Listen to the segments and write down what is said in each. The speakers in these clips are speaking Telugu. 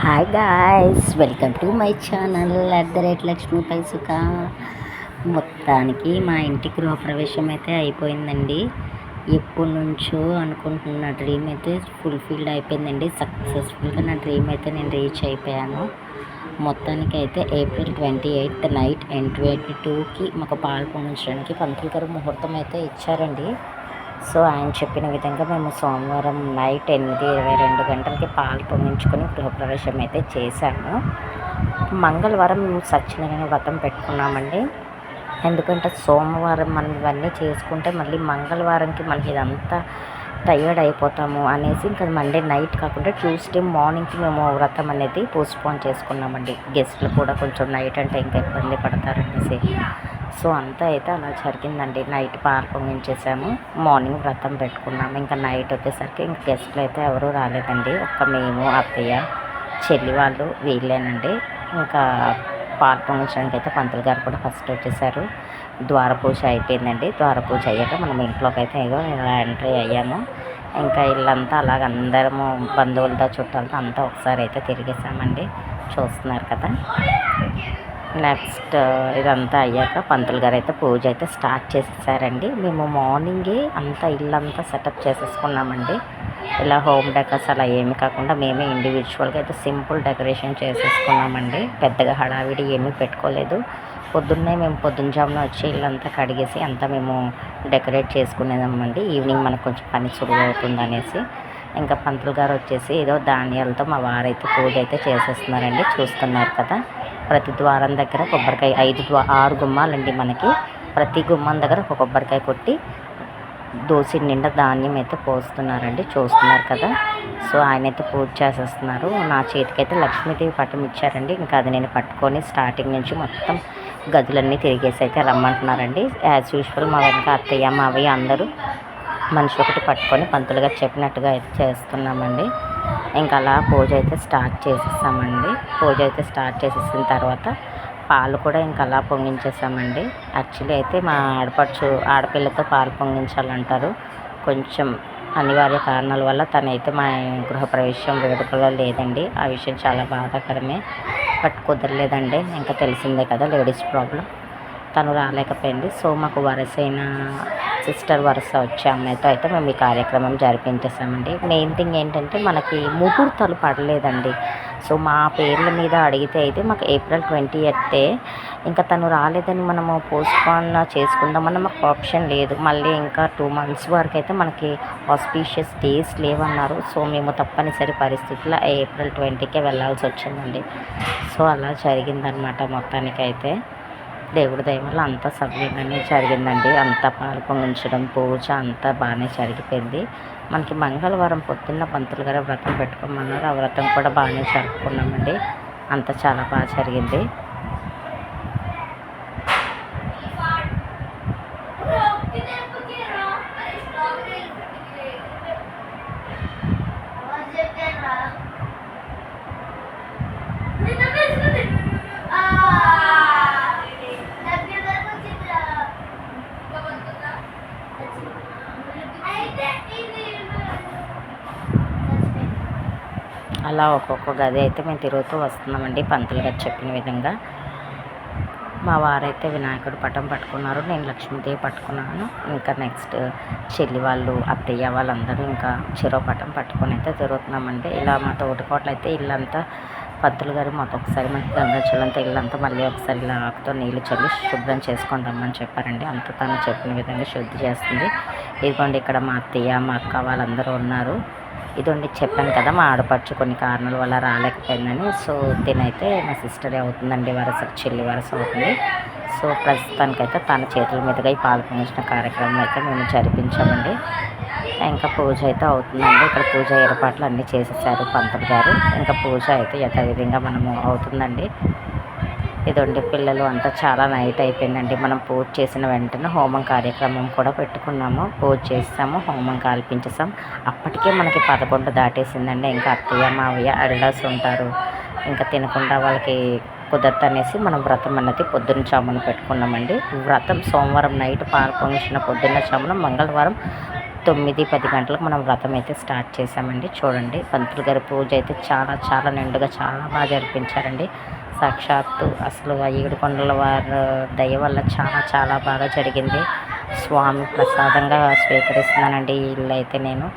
Hi guys, welcome to my channel Lakshmi Paisuka. మొత్తానికి మా ఇంటి గృహప్రవేశం అయితే అయిపోయిందండి. ఎప్పటి నుంచో అనుకుంటున్న డ్రీమ్ అయితే ఫుల్ఫిల్డ్ అయిపోయిందండి. సక్సెస్ఫుల్గా నా డ్రీమ్ అయితే నేను రీచ్ అయిపోయాను. మొత్తానికి అయితే ఏప్రిల్ 28th నైట్ 22కి మాకు పాలు పొంగించడానికి పంతులు గారు ముహూర్తం అయితే ఇచ్చారండి. సో ఆయన చెప్పిన విధంగా మేము సోమవారం నైట్ 8:22 గంటలకి పాలు పొంగించుకొని గృహప్రవేశం అయితే చేశాము. మంగళవారం మేము సత్యనారాయణ వ్రతం పెట్టుకున్నామండి. ఎందుకంటే సోమవారం మనం ఇవన్నీ చేసుకుంటే మళ్ళీ మంగళవారంకి మనకి ఇదంతా టయర్డ్ అయిపోతాము అనేసి ఇంకా మండే నైట్ కాకుండా ట్యూస్డే మార్నింగ్కి మేము వ్రతం అనేది పోస్ట్పోన్ చేసుకున్నామండి. గెస్ట్లు కూడా కొంచెం నైట్ అంటే ఇంకా ఇబ్బంది పడతారనేసి. సో అంతా అయితే అలా జరిగిందండి. నైట్ పాలు పొంగించేసాము, మార్నింగ్ వ్రతం పెట్టుకున్నాము. ఇంకా నైట్ వచ్చేసరికి ఇంక గెస్ట్లు అయితే ఎవరూ రాలేదండి. ఒక్క మేము, అత్తయ్య, చెల్లి వాళ్ళు వీళ్ళేనండి. ఇంకా పాలు పొంగించడానికి అయితే పంతులు గారు కూడా ఫస్ట్ వచ్చేసారు. ద్వారపూజ అయిపోయిందండి. ద్వారపూజ అయ్యాక మనం ఇంట్లోకి అయితే ఏదో ఇలా ఎంట్రీ అయ్యాము. ఇంకా ఇల్లంతా అలాగ అందరము బంధువులతో చుట్టాలతో అంతా ఒకసారి అయితే తిరిగేసామండి. చూస్తున్నారు కదా. నెక్స్ట్ ఇదంతా అయ్యాక పంతులు గారు అయితే పూజ అయితే స్టార్ట్ చేసేసారండి. మేము మార్నింగే అంతా ఇల్లంతా సెటప్ చేసేసుకున్నామండి. ఇలా హోమ్ డెకర్స్ అలా ఏమి కాకుండా మేమే ఇండివిజువల్గా అయితే సింపుల్ డెకరేషన్ చేసేసుకున్నామండి. పెద్దగా హడావిడి ఏమీ పెట్టుకోలేదు. పొద్దున్నే మేము పొద్దున్న వచ్చి ఇల్లంతా కడిగేసి అంతా మేము డెకరేట్ చేసుకునేదామండి. ఈవినింగ్ మనకు కొంచెం పని సులువు అవుతుంది అనేసి. ఇంకా పంతులు గారు వచ్చేసి ఏదో ధాన్యాలతో మా వారైతే పూజ అయితే చేసేస్తున్నారండి. చూస్తున్నారు కదా. ప్రతి ద్వారం దగ్గర కొబ్బరికాయ 6 గుమ్మాలండి మనకి. ప్రతి గుమ్మం దగ్గర ఒక కొబ్బరికాయ కొట్టి దోసి నిండా ధాన్యం అయితే పోస్తున్నారండి. చూస్తున్నారు కదా. సో ఆయన అయితే పూజ చేసేస్తున్నారు. నా చేతికైతే లక్ష్మీదేవి పట్టం ఇచ్చారండి. ఇంకా అది నేను పట్టుకొని స్టార్టింగ్ నుంచి మొత్తం గదులన్నీ తిరిగేసి అయితే రమ్మంటున్నారండి. యాజ్ యూజువల్ మా వెనక అత్తయ్య, మావయ్య అందరూ మనిషి ఒకటి పట్టుకొని పంతులుగా చెప్పినట్టుగా అయితే చేస్తున్నామండి. ఇంకా అలా పూజ అయితే స్టార్ట్ చేసేసామండి. పూజ అయితే స్టార్ట్ చేసేసిన తర్వాత పాలు కూడా ఇంకా అలా పొంగించేసామండి. యాక్చువల్లీ అయితే మా ఆడపిల్లతో పాలు పొంగించాలంటారు. కొంచెం అనివార్య కారణాల వల్ల తనైతే మా గృహప్రవేశం వేడుకలో లేదండి. ఆ విషయం చాలా బాధాకరమే. బట్ కుదరలేదండి. ఇంకా తెలిసిందే కదా లేడీస్ ప్రాబ్లం. తను రాలేకపోయింది. సో మాకు వరుసైన సిస్టర్ వరుస వచ్చే అమ్మాయితో అయితే మేము ఈ కార్యక్రమం జరిపించేసామండి. మెయిన్ థింగ్ ఏంటంటే మనకి ముహూర్తాలు పడలేదండి. సో మా పేర్ల మీద అడిగితే అయితే మాకు ఏప్రిల్ 28th. ఇంకా తను రాలేదని మనము పోస్ట్పోన్ చేసుకుందామన్న మాకు ఆప్షన్ లేదు. మళ్ళీ ఇంకా 2 months వరకు అయితే మనకి ఆస్పీషియస్ డేస్ లేవన్నారు. సో మేము తప్పనిసరి పరిస్థితుల్లో ఏప్రిల్ 20కే వెళ్ళాల్సి వచ్చిందండి. సో అలా జరిగిందనమాట. మొత్తానికైతే దేవుడి దయ వల్ల అంతా సవ్యంగానే జరిగిందండి. అంతా పాలు పొంగించడం, పూజ అంతా బాగానే జరిగిపోయింది. మనకి మంగళవారం పొద్దున్న పంతులు గారు వ్రతం పెట్టుకోమన్నారు. ఆ వ్రతం కూడా బాగానే జరుపుకున్నామండి. అంతా చాలా బాగా జరిగింది. అలా ఒక్కొక్క గది అయితే మేము తిరుగుతూ వస్తున్నామండి పంతులు గారు చెప్పిన విధంగా. మా వారైతే వినాయకుడు పటం పట్టుకున్నారు, నేను లక్ష్మీదేవి పట్టుకున్నాను. ఇంకా నెక్స్ట్ చెల్లి వాళ్ళు, అత్తయ్య వాళ్ళందరూ ఇంకా చెరో పటం పట్టుకొని అయితే తిరుగుతున్నామండి. ఇలా మా తోటికోటలు అయితే ఇల్లంతా పంతులు గారు మాకు ఒకసారి మనకి గంగాచలంతా ఇల్లంతా మళ్ళీ ఒకసారి ఇలా ఆకుతో నీళ్ళు చల్లి శుభ్రం చేసుకొని రమ్మని చెప్పారండి. అంత తను చెప్పిన విధంగా శుద్ధి చేస్తుంది. ఇదిగోండి ఇక్కడ మా అత్తయ్య, మా అక్క వాళ్ళందరూ ఉన్నారు. ఇదండి చెప్పాను కదా మా ఆడపడుచు కొన్ని కారణాల వల్ల రాలేకపోయిందని. సో దీనైతే మా సిస్టరే అవుతుందండి, వరుస చెల్లి వరుస అవుతుంది. సో ప్రస్తుతానికైతే తన చేతుల మీదుగా ఈ పాలు పొంగించిన కార్యక్రమం అయితే మేము జరిపించామండి. ఇంకా పూజ అయితే అవుతుందండి. ఇక్కడ పూజ ఏర్పాట్లు అన్నీ చేసేసారు పంతులు గారు. ఇంకా పూజ అయితే యథావిధంగా మనము అవుతుందండి. ఇదండి పిల్లలు అంతా చాలా నైట్ అయిపోయిందండి. మనం పూజ చేసిన వెంటనే హోమం కార్యక్రమం కూడా పెట్టుకున్నాము. పూజ చేసాము, హోమం కాల్పించేసాం. అప్పటికే మనకి 11 దాటేసిందండి. ఇంకా అత్తయ్య, మావయ్య అడిలాస్ ఉంటారు. ఇంకా తినకుండా వాళ్ళకి కుదరదు అనేసి మనం వ్రతం అన్నది పొద్దున్న చామున పెట్టుకున్నామండి. వ్రతం సోమవారం నైట్ పాలు పొంగించిన పొద్దున్న చామున, మంగళవారం 9-10 గంటలకు మనం వ్రతం అయితే స్టార్ట్ చేసామండి. చూడండి పంతులు గారి పూజ అయితే చాలా చాలా నిండుగా చాలా బాగా జరిపించారండి. సాక్షాత్తు అసలు ఆ ఏడుకొండల వారి దయ వల్ల చాలా చాలా బాగా జరిగింది. స్వామి ప్రసాదంగా స్వీకరిస్తున్నానండి ఈ ఇల్లు అయితే నేను.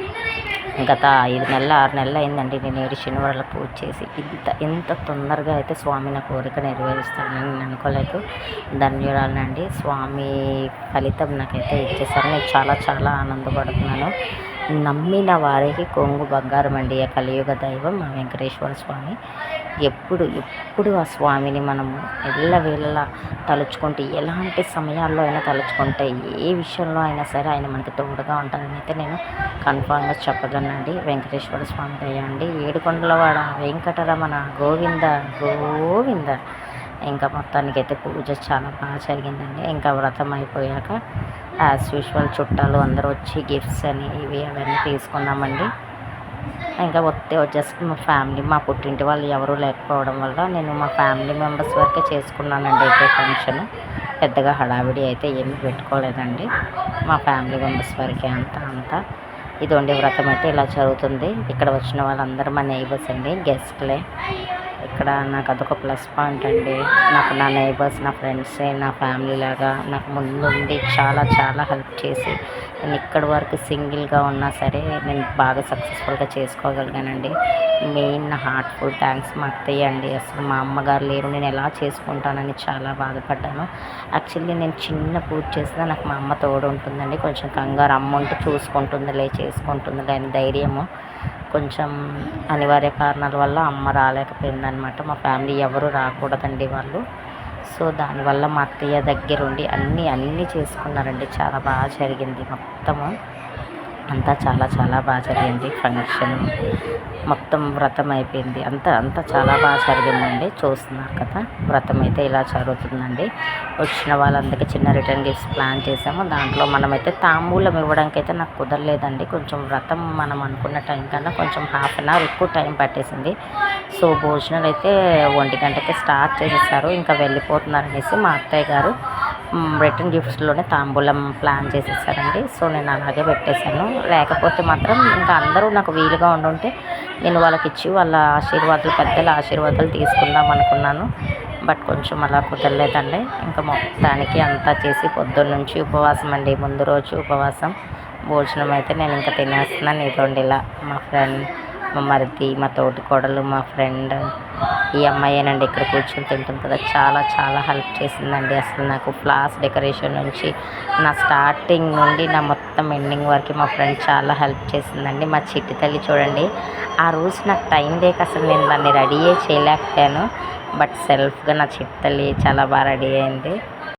గత 5 నెలలు 6 నెలలు అయిందండి నేను 7 శనివారాల పూజ చేసి. ఇంత తొందరగా అయితే స్వామి నా కోరిక నెరవేరుస్తానని నేను అనుకోలేదు. ధన్యురాలనండి. స్వామి ఫలితం నాకైతే ఇచ్చేసారు. నేను చాలా చాలా ఆనందపడుతున్నాను. నమ్మిన వారికి కొంగు బంగారం అండి. ఆ కలియుగ దైవం మా వెంకటేశ్వర స్వామి. ఎప్పుడు ఆ స్వామిని మనము ఎల్లవేళలా తలుచుకుంటే, ఎలాంటి సమయాల్లో అయినా తలుచుకుంటే, ఏ విషయంలో అయినా సరే ఆయన మనకి తోడుగా ఉంటారని అయితే నేను కన్ఫామ్గా చెప్పగలనండి. వెంకటేశ్వర స్వామి దయ అండి. ఏడుకొండలవాడ వెంకటరమణ గోవింద గోవింద. ఇంకా మొత్తానికైతే పూజ చాలా బాగా జరిగిందండి. ఇంకా వ్రతం అయిపోయాక యాజ్ యూజువల్ చుట్టాలు అందరూ వచ్చి గిఫ్ట్స్ అని ఇవి అవన్నీ తీసుకున్నామండి. ఇంకా జస్ట్ మా ఫ్యామిలీ, మా పుట్టింటి వాళ్ళు ఎవరూ లేకపోవడం వల్ల నేను మా ఫ్యామిలీ మెంబర్స్ వరకే చేసుకున్నానండి అయితే ఫంక్షన్. పెద్దగా హడావిడి అయితే ఏమీ పెట్టుకోలేదండి. మా ఫ్యామిలీ మెంబర్స్ వరకే అంతా. ఇదిగోండి వ్రతం అయితే ఇలా జరుగుతుంది. ఇక్కడ వచ్చిన వాళ్ళందరూ మా నైబర్స్ అండి, గెస్ట్లే. ఇక్కడ నాకు అదొక ప్లస్ పాయింట్ అండి. నాకు నా నైబర్స్, నా ఫ్రెండ్సే నా ఫ్యామిలీ లాగా నాకు ముందుండి చాలా చాలా హెల్ప్ చేసి నేను ఇక్కడి వరకు సింగిల్గా ఉన్నా సరే నేను బాగా సక్సెస్ఫుల్గా చేసుకోగలిగానండి. మెయిన్ నా హార్ట్ఫుల్ థ్యాంక్స్ మా అత్తయ్య అండి. అసలు మా అమ్మగారు లేరు, నేను ఎలా చేసుకుంటానని చాలా బాధపడ్డాను. యాక్చువల్లీ నేను చిన్న పూజ చేసినా నాకు మా అమ్మ తోడు ఉంటుందండి. కొంచెం కంగారు, అమ్మ ఉంటే చూసుకుంటుందిలే చేసుకుంటుంది కానీ ధైర్యము. కొంచెం అనివార్య కారణాల వల్ల అమ్మ రాలేకపోయిందనమాట. మా ఫ్యామిలీ ఎవరు రాకూడదండి వాళ్ళు. సో దానివల్ల మా అత్తయ్య దగ్గరుండి అన్నీ చేసుకున్నారండి. చాలా బాగా జరిగింది మొత్తము. అంతా చాలా చాలా బాగా జరిగింది ఫంక్షన్. మొత్తం వ్రతం అయిపోయింది. అంతా చాలా బాగా జరిగిందండి. చూస్తున్నారు కదా, వ్రతం అయితే ఇలా జరుగుతుందండి. వచ్చిన వాళ్ళందరికీ చిన్న రిటర్న్ గిఫ్ట్స్ ప్లాన్ చేసాము. దాంట్లో మనమైతే తాంబూలం ఇవ్వడానికి అయితే నాకు కుదరలేదండి. కొంచెం వ్రతం మనం అనుకున్న టైం కన్నా కొంచెం హాఫ్ అన్ అవర్ ఎక్కువ టైం పట్టేసింది. సో భోజనాలు అయితే 1 గంటకే స్టార్ట్ చేసేసారు. ఇంకా వెళ్ళిపోతున్నారనేసి మా అత్తయ్య గారు రిటర్న్ గిఫ్ట్స్లోనే తాంబూలం ప్లాన్ చేసేసారండి. సో నేను అలాగే పెట్టేశాను. లేకపోతే మాత్రం ఇంకా అందరూ నాకు వీలుగా ఉండుంటే నేను వాళ్ళకి ఇచ్చి వాళ్ళ ఆశీర్వాదాలు, పెద్దల ఆశీర్వాదాలు తీసుకుందాం అనుకున్నాను. బట్ కొంచెం అలా కుదరలేదండి. ఇంకా మొత్తానికి అంతా చేసి పొద్దున్న నుంచి ఉపవాసం అండి. ముందు రోజు ఉపవాసం. భోజనం అయితే నేను ఇంకా తినేస్తున్నాను. ఇదిగోండి ఇలా మా ఫ్రెండ్, మా మరిది, మా తోటి కోడలు, మా ఫ్రెండ్, ఈ అమ్మాయేనండి ఇక్కడ కూర్చొని తింటుంది కదా, చాలా చాలా హెల్ప్ చేసిందండి. అసలు నాకు ఫ్లవర్స్ డెకరేషన్ నుంచి నా స్టార్టింగ్ నుండి నా మొత్తం ఎండింగ్ వరకు మా ఫ్రెండ్ చాలా హెల్ప్ చేసిందండి. మా చిట్టి తల్లి చూడండి, ఆ రోజు నాకు టైం లేక అసలు నేను దాన్ని రెడీయే చేయలేకపోయాను. బట్ సెల్ఫ్గా నా చిట్టి తల్లి చాలా బాగా రెడీ అయింది.